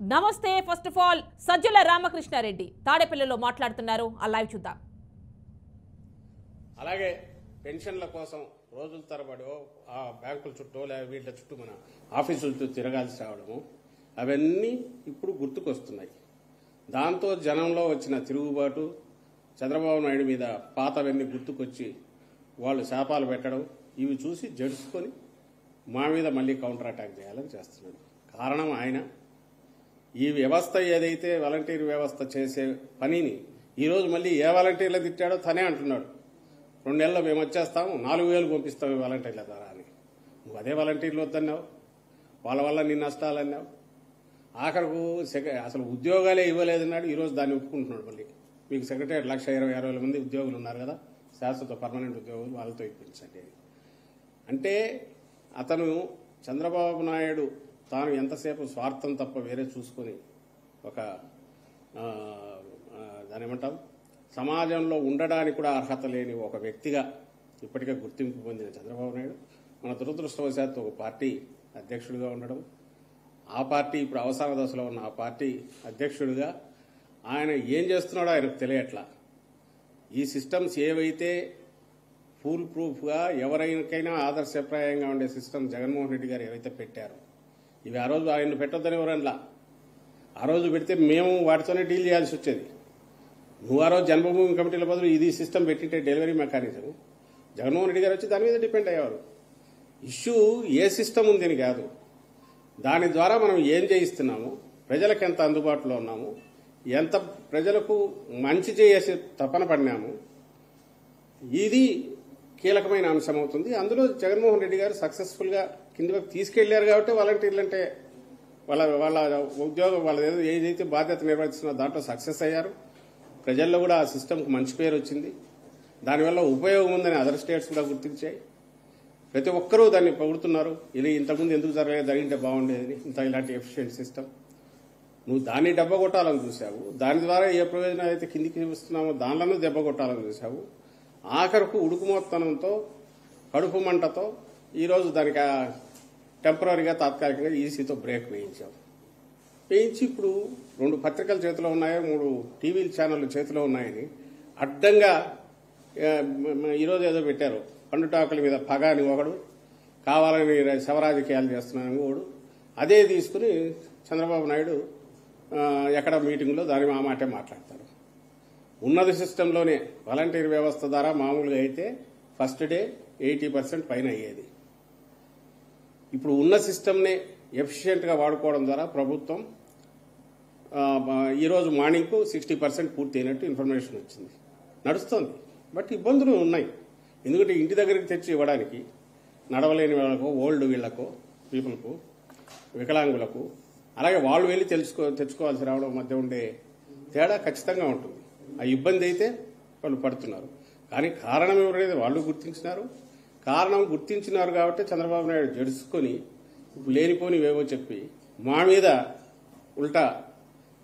నమస్తే. First of all Sajjala Ramakrishna Reddy తాడేపల్లిలో మాట్లాడుతున్నారు. ఆ లైవ్ చూద్దాం. అలాగే పెన్షన్ల కోసం రోజుల తరబడి ఆ బ్యాంకుల చుట్టూ లేదా వీళ్ళ చుట్టూ మన ఆఫీసుల చుట్టూ తిరగాల్సి రావడము అవన్నీ ఇప్పుడు గుర్తుకొస్తున్నాయి. దాంతో జనంలో వచ్చిన తిరుగుబాటు, చంద్రబాబు నాయుడు మీద పాతవన్నీ గుర్తుకొచ్చి వాళ్ళు శాపాలు పెట్టడం ఇవి చూసి జడుచుకొని మా మీద మళ్ళీ కౌంటర్ అటాక్ చేయాలని చేస్తున్నాడు. కారణం ఆయన ఈ వ్యవస్థ ఏదైతే వాలంటీర్ వ్యవస్థ చేసే పనిని ఈరోజు మళ్ళీ ఏ వాలంటీర్లు తిట్టాడో తనే అంటున్నాడు. 2 నెలల్లో మేము వచ్చేస్తాము, 4,000 పంపిస్తాము వాలంటీర్ల ద్వారా అని. నువ్వు అదే వాలంటీర్లు వద్దన్నావు, వాళ్ళ వల్ల నీ నష్టాలన్నావు. ఆఖరకు అసలు ఉద్యోగాలే ఇవ్వలేదన్నాడు. ఈరోజు దాన్ని ఒప్పుకుంటున్నాడు. మళ్ళీ మీకు సెక్రటరీ 1,20,000 మంది ఉద్యోగులు ఉన్నారు కదా, శాశ్వత పర్మనెంట్ ఉద్యోగులు, వాళ్ళతో ఇప్పించండి. అంటే అతను చంద్రబాబు నాయుడు తాను ఎంతసేపు స్వార్థం తప్ప వేరే చూసుకొని ఒక దాని ఏమంటాం సమాజంలో ఉండడానికి కూడా అర్హత లేని ఒక వ్యక్తిగా ఇప్పటికే గుర్తింపు పొందిన చంద్రబాబు నాయుడు మన దురదృష్టవశాత్తు ఒక పార్టీ అధ్యక్షుడిగా ఉండడం, ఆ పార్టీ ఇప్పుడు అవసర దశలో ఉన్న ఆ పార్టీ అధ్యక్షుడిగా ఆయన ఏం చేస్తున్నాడో ఆయనకు తెలియట్లా. ఈ సిస్టమ్స్ ఏవైతే ఫుల్ ప్రూఫ్గా ఎవరికైనా ఆదర్శప్రాయంగా ఉండే సిస్టమ్ జగన్మోహన్ రెడ్డి గారు ఏవైతే పెట్టారో ఇవి ఆ రోజు ఆయన పెట్టొద్దని ఎవరన్నా, ఆ రోజు పెడితే మేము వాటితోనే డీల్ చేయాల్సి వచ్చేది. నువ్వు ఆ రోజు జన్మభూమి కమిటీల బదులు ఇది సిస్టమ్ పెట్టింటే డెలివరీ మెకానిజం జగన్మోహన్ రెడ్డి గారు వచ్చి దాని మీద డిపెండ్ అయ్యేవారు. ఇష్యూ ఏ సిస్టమ్ ఉందని కాదు, దాని ద్వారా మనం ఏం చేయిస్తున్నాము, ప్రజలకు ఎంత అందుబాటులో ఉన్నాము, ఎంత ప్రజలకు మంచి చేసే తపన పడినాము, ఇది కీలకమైన అంశం అవుతుంది. అందులో జగన్మోహన్ రెడ్డి గారు సక్సెస్ఫుల్ గా కింది వరకు తీసుకెళ్లారు కాబట్టి వాలంటీర్లు అంటే వాళ్ళ ఉద్యోగం వాళ్ళ ఏదైతే బాధ్యత నిర్వహిస్తున్నా దాంట్లో సక్సెస్ అయ్యారు. ప్రజల్లో కూడా ఆ సిస్టమ్కి మంచి పేరు వచ్చింది. దానివల్ల ఉపయోగం ఉందని అదర్ స్టేట్స్ కూడా గుర్తించాయి. ప్రతి ఒక్కరూ దాన్ని పొగుడుతున్నారు. ఇది ఇంతకుముందు ఎందుకు జరగలేదు, జరిగింటే బాగుండేది ఇలాంటి ఎఫిషియెంట్ సిస్టమ్. నువ్వు దాన్ని దెబ్బ కొట్టాలని చూసావు, దాని ద్వారా ఏ ప్రయోజనం అయితే కిందికి ఇస్తున్నామో దానిలోనూ దెబ్బ కొట్టాలని చూసావు. ఆఖరకు ఉడుకుమోత్తనంతో కడుపు మంటతో ఈరోజు దానికి టెంపరీగా తాత్కాలికంగా ఈసీతో బ్రేక్ వేయించావు. వేయించి ఇప్పుడు 2 పత్రికల చేతిలో ఉన్నాయో 3 టీవీ ఛానళ్ల చేతిలో ఉన్నాయని అడ్డంగా ఈరోజు ఏదో పెట్టారు. పండుటాకుల మీద పగ అని ఒకడు, కావాలని శవరాజకీయాలు చేస్తున్నానని ఒకడు, అదే తీసుకుని చంద్రబాబు నాయుడు ఎక్కడ మీటింగ్లో దాని ఆ మాటే మాట్లాడతారు. ఉన్నది సిస్టంలోనే వాలంటీర్ వ్యవస్థ ద్వారా మామూలుగా అయితే ఫస్ట్ డే 80% పైన అయ్యేది. ఇప్పుడు ఉన్న సిస్టమ్నే ఎఫిషియెంట్గా వాడుకోవడం ద్వారా ప్రభుత్వం ఈరోజు మార్నింగ్కు 60% పూర్తి అయినట్టు ఇన్ఫర్మేషన్ వచ్చింది. నడుస్తోంది, బట్ ఇబ్బందులు ఉన్నాయి. ఎందుకంటే ఇంటి దగ్గరికి తెచ్చి ఇవ్వడానికి నడవలేని వాళ్ళకు, ఓల్డ్ వీళ్లకు, పీపుల్కు, వికలాంగులకు, అలాగే వాళ్ళు వెళ్ళి తెచ్చుకోవాల్సి రావడం మధ్య ఉండే తేడా ఖచ్చితంగా ఉంటుంది. ఆ ఇబ్బంది అయితే వాళ్ళు పడుతున్నారు. కానీ కారణం ఎవరైతే వాళ్ళు గుర్తించినారు. కారణం గుర్తించినారు కాబట్టి చంద్రబాబు నాయుడు జడుచుకొని లేనిపోనివేవో చెప్పి మా మీద ఉల్టా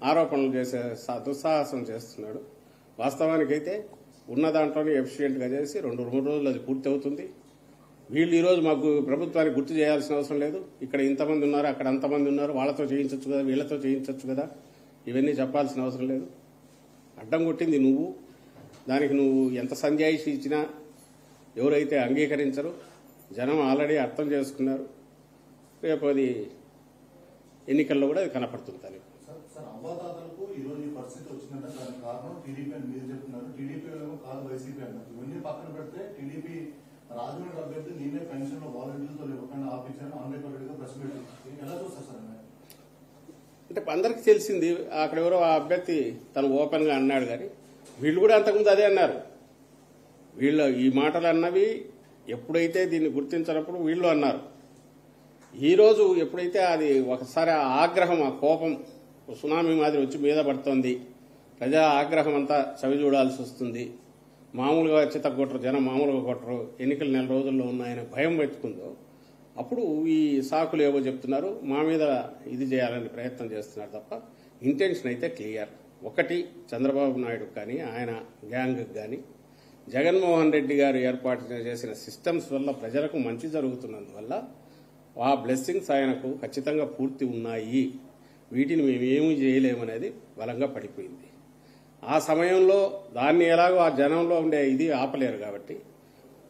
ఆరోపణలు చేసే దుస్సాహసం చేస్తున్నాడు. వాస్తవానికైతే ఉన్న దాంట్లోనే ఎఫిషియెంట్గా చేసి 2-3 రోజులు అది పూర్తి అవుతుంది. వీళ్ళు ఈరోజు మాకు ప్రభుత్వానికి గుర్తు చేయాల్సిన అవసరం లేదు. ఇక్కడ ఇంతమంది ఉన్నారు, అక్కడ అంతమంది ఉన్నారు, వాళ్ళతో చేయించవచ్చు కదా, వీళ్లతో చేయించవచ్చు కదా, ఇవన్నీ చెప్పాల్సిన అవసరం లేదు. అడ్డం కొట్టింది నువ్వు. దానికి నువ్వు ఎంత సంజాయిషి ఇచ్చినా ఎవరైతే అంగీకరించరు, జనం ఆల్రెడీ అర్థం చేసుకున్నారు. రేపు అది ఎన్నికల్లో కూడా అది కనపడుతుంది. దానికి అవ్వాతాతలకు ఈ రోజు ఈ పరిస్థితి వచ్చిందంటే దానికి కారణం టీడీపీ అని మీరు చెప్తున్నారు. టీడీపీ కాదు వైసీపీ అన్నారు. ఇవన్నీ పక్కన పెడితే టీడీపీ రాజమండ్రి అభ్యర్థి నేనే పెన్షన్ లో వాలంటీర్లతో ఇవ్వకుండా ఆపించాను ఆంధ్రప్రదేశ్గా ప్రెస్ మీట్ ఎలా చూస్తారు సార్? అంటే అందరికీ తెలిసింది. అక్కడ ఎవరో ఆ అభ్యర్థి తను ఓపెన్ గా అన్నాడు. కానీ వీళ్ళు కూడా అంతకుముందు అదే అన్నారు. వీళ్ళు ఈ మాటలు అన్నవి ఎప్పుడైతే దీన్ని గుర్తించినప్పుడు వీళ్ళు అన్నారు. ఈరోజు ఎప్పుడైతే అది ఒకసారి ఆ ఆగ్రహం, ఆ కోపం సునామీ మాదిరి వచ్చి మీద పడుతోంది, ప్రజా ఆగ్రహం అంతా చవి చూడాల్సి వస్తుంది, మామూలుగా చిత్తగొట్టరు, జనం మామూలుగా కొట్టరు, ఎన్నికలు 4 రోజుల్లో ఉన్నాయని భయం పెట్టుకుందో అప్పుడు ఈ సాకులు ఏవో చెప్తున్నారు, మా మీద ఇది చేయాలని ప్రయత్నం చేస్తున్నారు తప్ప ఇంటెన్షన్ అయితే క్లియర్. ఒకటి, చంద్రబాబు నాయుడు కానీ ఆయన గ్యాంగ్ కానీ జగన్మోహన్ రెడ్డి గారు ఏర్పాటు చేసిన సిస్టమ్స్ వల్ల ప్రజలకు మంచి జరుగుతున్నందువల్ల ఆ బ్లెస్సింగ్స్ ఆయనకు ఖచ్చితంగా పూర్తి ఉన్నాయి. వీటిని మేము ఏమీ చేయలేమనేది బలంగా పడిపోయింది. ఆ సమయంలో దాన్ని ఎలాగో ఆ జనంలో ఉండే ఇది ఆపలేరు కాబట్టి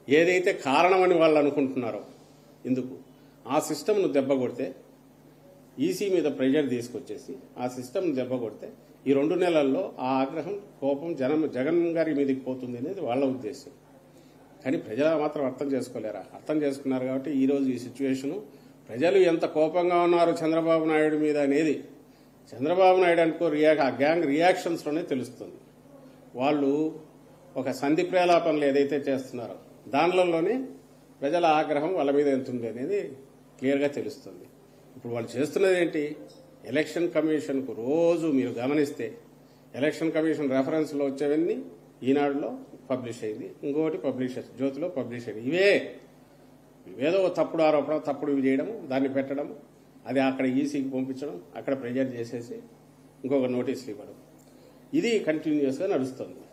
ఏదైతే కారణమని వాళ్ళు అనుకుంటున్నారో ఇందుకు ఆ సిస్టమ్ను దెబ్బ కొడితే, ఈసీ మీద ప్రెషర్ తీసుకొచ్చేసి ఆ సిస్టమ్ను దెబ్బ కొడితే ఈ 2 నెలల్లో ఆ ఆగ్రహం కోపం జగన్ గారి మీదకి పోతుంది అనేది వాళ్ళ ఉద్దేశం. కానీ ప్రజలు మాత్రం అర్థం చేసుకోలేరా? అర్థం చేసుకున్నారు కాబట్టి ఈరోజు ఈ సిచ్యువేషను ప్రజలు ఎంత కోపంగా ఉన్నారు చంద్రబాబు నాయుడు మీద అనేది చంద్రబాబు నాయుడు అనుకో ఆ గ్యాంగ్ రియాక్షన్స్లోనే తెలుస్తుంది. వాళ్ళు ఒక సంధి ప్రేలాపనలు ఏదైతే చేస్తున్నారో దానిలోనే ప్రజల ఆగ్రహం వాళ్ళ మీద ఎంత ఉంది అనేది క్లియర్గా తెలుస్తుంది. ఇప్పుడు వాళ్ళు చేస్తున్నది ఏంటి? ఎలక్షన్ కమిషన్కు రోజు మీరు గమనిస్తే ఎలక్షన్ కమిషన్ రెఫరెన్స్లో వచ్చేవన్నీ ఈనాడులో పబ్లిష్ అయింది, ఇంకోటి జ్యోతిలో పబ్లిష్ అయింది. ఇవేదో తప్పుడు ఆరోపణ, తప్పుడు ఇవి చేయడం, దాన్ని పెట్టడం, అది అక్కడ ఈసీకి పంపించడం, అక్కడ ప్రెజర్ చేసేసి ఇంకొక నోటీసులు ఇవ్వడం, ఇది కంటిన్యూస్గా నడుస్తుంది.